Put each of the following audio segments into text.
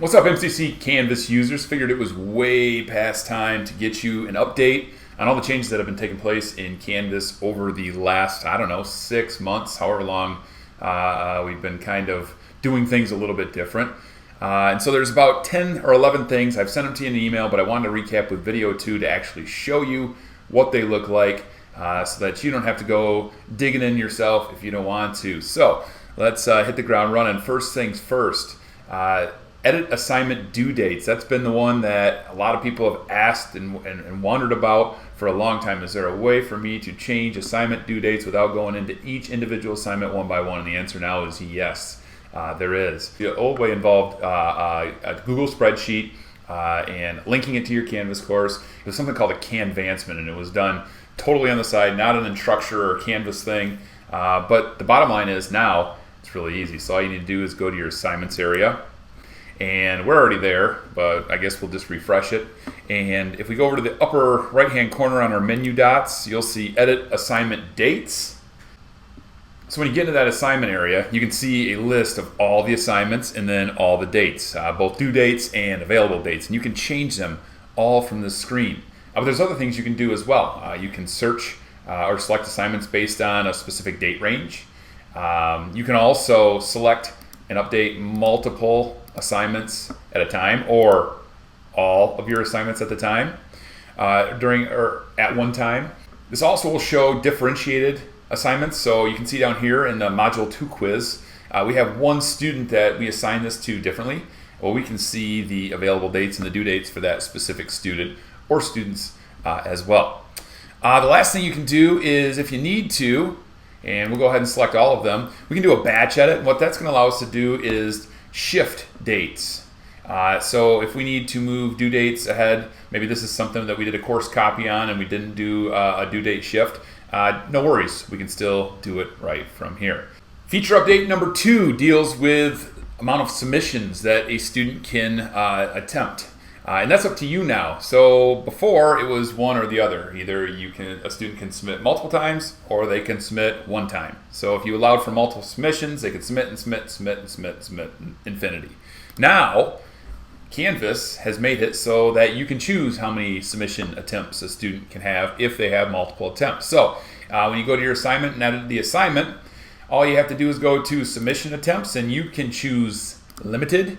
What's up, MCC Canvas users? Figured it was way past time to get you an update on all the changes that have been taking place in Canvas over the last, 6 months, however long we've been kind of doing things a little bit different. And so there's about 10 or 11 things. I've sent them to you in an email, but I wanted to recap with video too to actually show you what they look like so that you don't have to go digging in yourself if you don't want to. So let's hit the ground running. First things first. Edit assignment due dates. That's been the one that a lot of people have asked and wondered about for a long time. Is there a way for me to change assignment due dates without going into each individual assignment one by one? And the answer now is yes, there is. The old way involved a Google spreadsheet and linking it to your Canvas course. It was something called a Canvancement, and it was done totally on the side, not an Instructure or Canvas thing. But the bottom line is now it's really easy. So all you need to do is go to your assignments area. And we're already there, but I guess we'll just refresh it. And if we go over to the upper right-hand corner on our menu dots, you'll see Edit Assignment Dates. So when you get into that assignment area, you can see a list of all the assignments and then all the dates, both due dates and available dates. And you can change them all from this screen. But there's other things you can do as well. You can search or select assignments based on a specific date range. You can also select and update multiple assignments at a time, or all of your assignments at the time during or at one time. This also will show differentiated assignments. So you can see down here in the Module 2 quiz, we have one student that we assign this to differently. Well, we can see the available dates and the due dates for that specific student or students as well. The last thing you can do is, if you need to, and we'll go ahead and select all of them, we can do a batch edit. And what that's going to allow us to do is shift dates. So if we need to move due dates ahead, maybe this is something that we did a course copy on and we didn't do a due date shift, no worries, we can still do it right from here. Feature update number 2 deals with amount of submissions that a student can attempt. And that's up to you now. So before it was one or the other. Either a student can submit multiple times or they can submit one time. So if you allowed for multiple submissions, they could submit and submit infinity. Now, Canvas has made it so that you can choose how many submission attempts a student can have if they have multiple attempts. So when you go to your assignment and edit the assignment, all you have to do is go to submission attempts, and you can choose limited.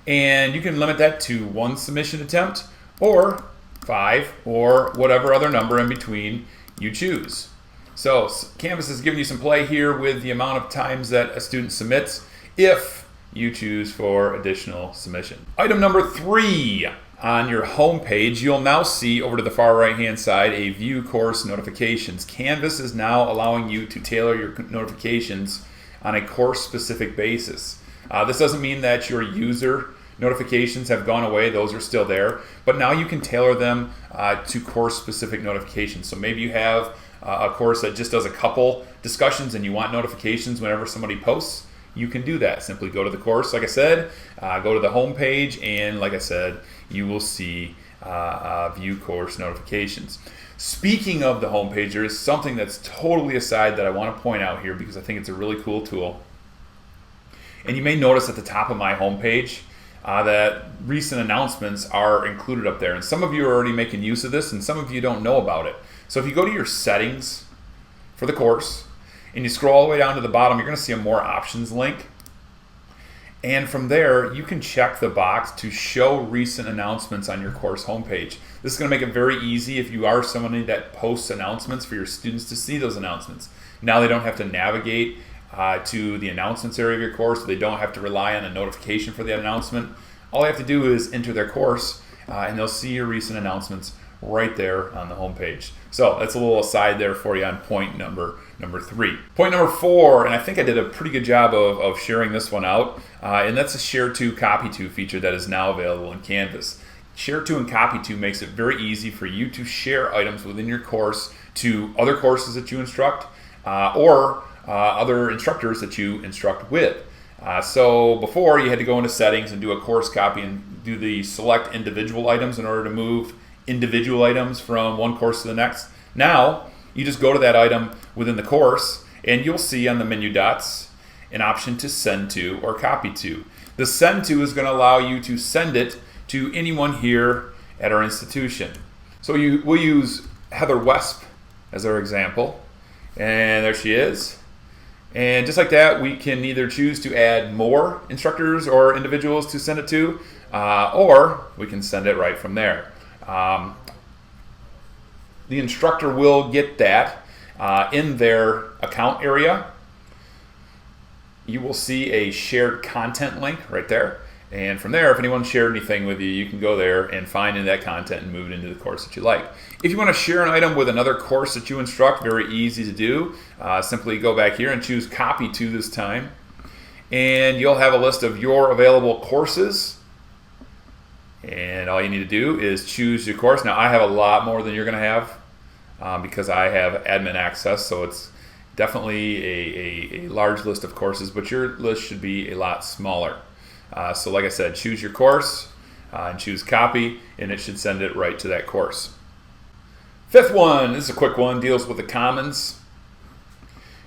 And you can limit that to 1 submission attempt or 5 or whatever other number in between you choose. So Canvas is giving you some play here with the amount of times that a student submits if you choose for additional submission. Item number 3 on your home page, you'll now see over to the far right hand side a View Course Notifications. Canvas is now allowing you to tailor your notifications on a course specific basis. This doesn't mean that your user notifications have gone away. Those are still there. But now you can tailor them to course-specific notifications. So maybe you have a course that just does a couple discussions and you want notifications whenever somebody posts. You can do that. Simply go to the course, like I said, go to the home page, and like I said, you will see View Course Notifications. Speaking of the home page, there is something that's totally aside that I want to point out here because I think it's a really cool tool. And you may notice at the top of my homepage that recent announcements are included up there. And some of you are already making use of this, and some of you don't know about it. So if you go to your settings for the course, and you scroll all the way down to the bottom, you're going to see a More Options link. And from there, you can check the box to show recent announcements on your course homepage. This is going to make it very easy if you are somebody that posts announcements for your students to see those announcements. Now they don't have to navigate to the announcements area of your course. They don't have to rely on a notification for the announcement. All they have to do is enter their course and they'll see your recent announcements right there on the homepage. So that's a little aside there for you on point number 3. Point number 4, and I think I did a pretty good job of sharing this one out, and that's a Share To, Copy To feature that is now available in Canvas. Share To and Copy To makes it very easy for you to share items within your course to other courses that you instruct or other instructors that you instruct with. So before, you had to go into settings and do a course copy and do the select individual items in order to move individual items from one course to the next. Now you just go to that item within the course and you'll see on the menu dots an option to send to or copy to. The send to is going to allow you to send it to anyone here at our institution. So we'll use Heather Wesp as our example. And there she is. And just like that, we can either choose to add more instructors or individuals to send it to, or we can send it right from there. The instructor will get that in their account area. You will see a shared content link right there. And from there, if anyone shared anything with you, you can go there and find in that content and move it into the course that you like. If you want to share an item with another course that you instruct, very easy to do. Simply go back here and choose copy to this time. And you'll have a list of your available courses. And all you need to do is choose your course. Now, I have a lot more than you're going to have because I have admin access, so it's definitely a large list of courses, but your list should be a lot smaller. So like I said, choose your course and choose copy, and it should send it right to that course. Fifth one, this is a quick one, deals with the Commons.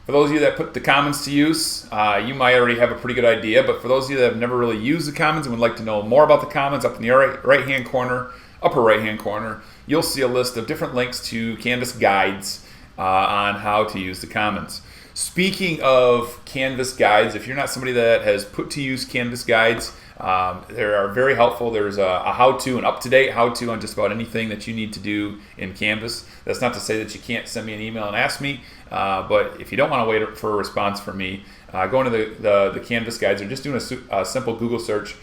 For those of you that put the Commons to use, you might already have a pretty good idea, but for those of you that have never really used the Commons and would like to know more about the Commons, up in the right-hand corner, upper right-hand corner, you'll see a list of different links to Canvas guides on how to use the Commons. Speaking of Canvas guides, if you're not somebody that has put to use Canvas guides, they are very helpful. There's a how-to, an up-to-date how-to on just about anything that you need to do in Canvas. That's not to say that you can't send me an email and ask me, but if you don't want to wait for a response from me, go into the Canvas guides or just doing a simple Google search.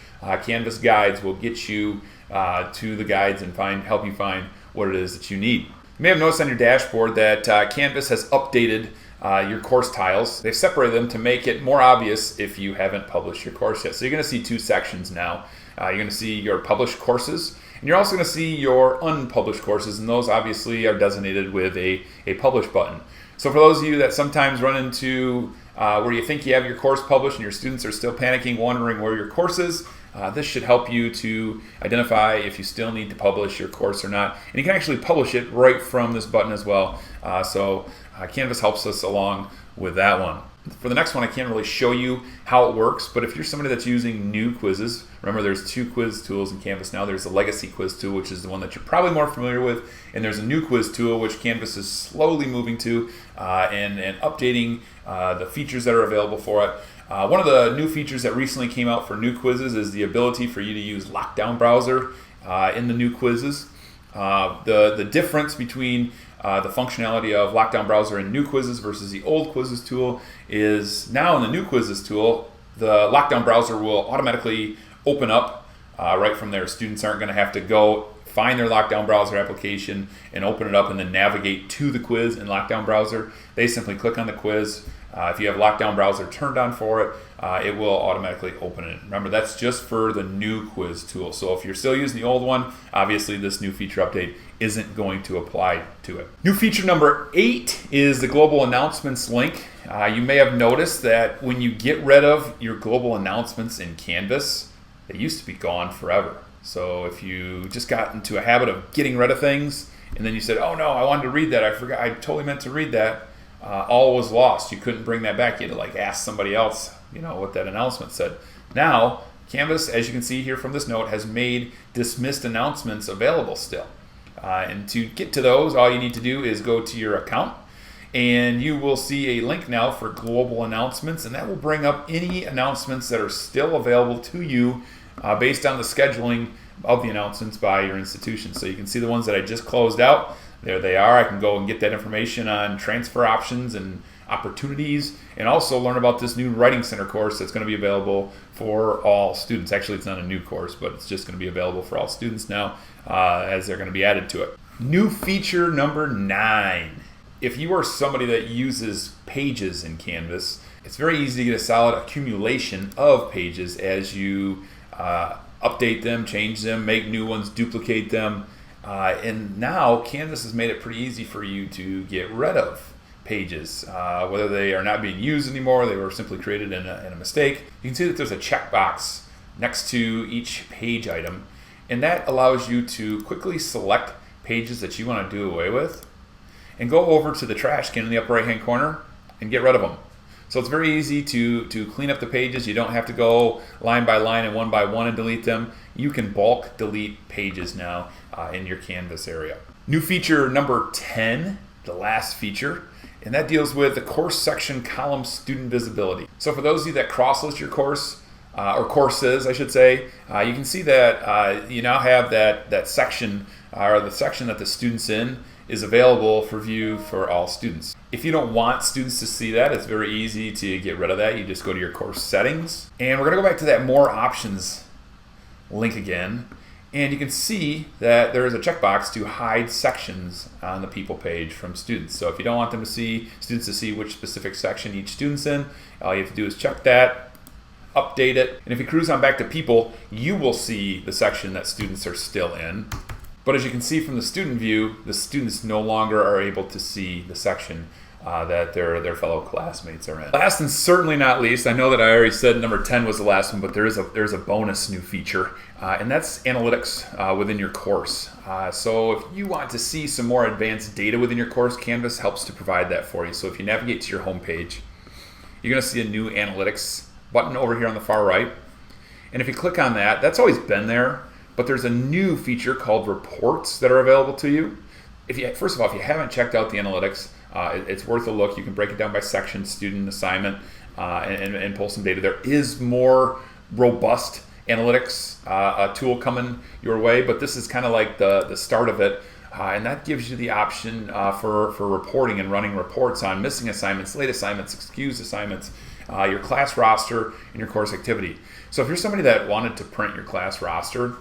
Canvas guides will get you to the guides and help you find what it is that you need. You may have noticed on your dashboard that Canvas has updated your course tiles. They've separated them to make it more obvious if you haven't published your course yet. So you're going to see two sections now. You're going to see your published courses, and you're also going to see your unpublished courses, and those obviously are designated with a publish button. So for those of you that sometimes run into where you think you have your course published and your students are still panicking, wondering where your course is, this should help you to identify if you still need to publish your course or not. And you can actually publish it right from this button as well. So Canvas helps us along with that one. For the next one, I can't really show you how it works, but if you're somebody that's using new quizzes, remember there's two quiz tools in Canvas now. There's the legacy quiz tool, which is the one that you're probably more familiar with, and there's a new quiz tool, which Canvas is slowly moving to and updating the features that are available for it. One of the new features that recently came out for new quizzes is the ability for you to use Lockdown Browser in the new quizzes. The difference between the functionality of Lockdown Browser in new quizzes versus the old quizzes tool is now in the new quizzes tool, the Lockdown Browser will automatically open up right from there. Students aren't going to have to go find their Lockdown Browser application and open it up and then navigate to the quiz in Lockdown Browser. They simply click on the quiz. If you have Lockdown Browser turned on for it, it will automatically open it. Remember, that's just for the new quiz tool. So if you're still using the old one, obviously this new feature update isn't going to apply to it. New feature number 8 is the global announcements link. You may have noticed that when you get rid of your global announcements in Canvas, they used to be gone forever. So if you just got into a habit of getting rid of things and then you said, oh no, I wanted to read that, I forgot, I totally meant to read that, all was lost. You couldn't bring that back. You had to ask somebody else, what that announcement said. Now, Canvas, as you can see here from this note, has made dismissed announcements available still. And to get to those, all you need to do is go to your account, and you will see a link now for global announcements, and that will bring up any announcements that are still available to you based on the scheduling of the announcements by your institution. So you can see the ones that I just closed out. There they are. I can go and get that information on transfer options and opportunities, and also learn about this new Writing Center course that's going to be available for all students. Actually, it's not a new course, but it's just going to be available for all students now as they're going to be added to it. New feature number 9. If you are somebody that uses pages in Canvas, it's very easy to get a solid accumulation of pages as you update them, change them, make new ones, duplicate them. And now Canvas has made it pretty easy for you to get rid of pages, whether they are not being used anymore, they were simply created in a mistake. You can see that there's a checkbox next to each page item, and that allows you to quickly select pages that you want to do away with and go over to the trash can in the upper right hand corner and get rid of them. So it's very easy to clean up the pages. You don't have to go line by line and one by one and delete them. You can bulk delete pages now in your Canvas area. New feature number 10, the last feature, and that deals with the course section column student visibility. So for those of you that cross-list your course, or courses, I should say, you can see that you now have that section, or the section that the student's in is available for view for all students. If you don't want students to see that, it's very easy to get rid of that. You just go to your course settings, and we're gonna go back to that more options link again, and you can see that there is a checkbox to hide sections on the people page from students. So if you don't want students to see which specific section each student's in, all you have to do is check that, update it, and if you cruise on back to people, you will see the section that students are still in. But as you can see from the student view, the students no longer are able to see the section that their fellow classmates are in. Last and certainly not least, I know that I already said number 10 was the last one, but there's a bonus new feature, and that's analytics within your course. So if you want to see some more advanced data within your course, Canvas helps to provide that for you. So if you navigate to your home page, you're going to see a new analytics button over here on the far right. And if you click on that, that's always been there, but there's a new feature called reports that are available to you. First of all, if you haven't checked out the analytics, it's worth a look. You can break it down by section, student, assignment, and pull some data. There is more robust analytics tool coming your way, but this is kind of like the start of it. And that gives you the option for reporting and running reports on missing assignments, late assignments, excused assignments, your class roster, and your course activity. So if you're somebody that wanted to print your class roster,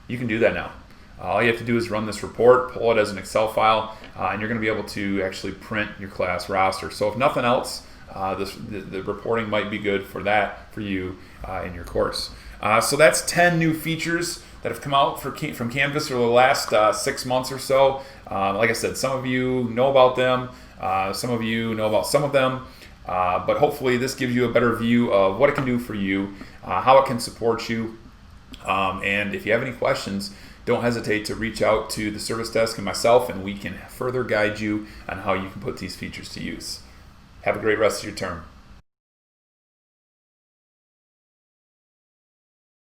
you can do that now. All you have to do is run this report, pull it as an Excel file, and you're going to be able to actually print your class roster. So if nothing else, the reporting might be good for you in your course. So that's 10 new features that have come out from Canvas over the last 6 months or so. Like I said, some of you know about them, some of you know about some of them, but hopefully this gives you a better view of what it can do for you, how it can support you, and if you have any questions, don't hesitate to reach out to the service desk and myself, and we can further guide you on how you can put these features to use. Have a great rest of your term.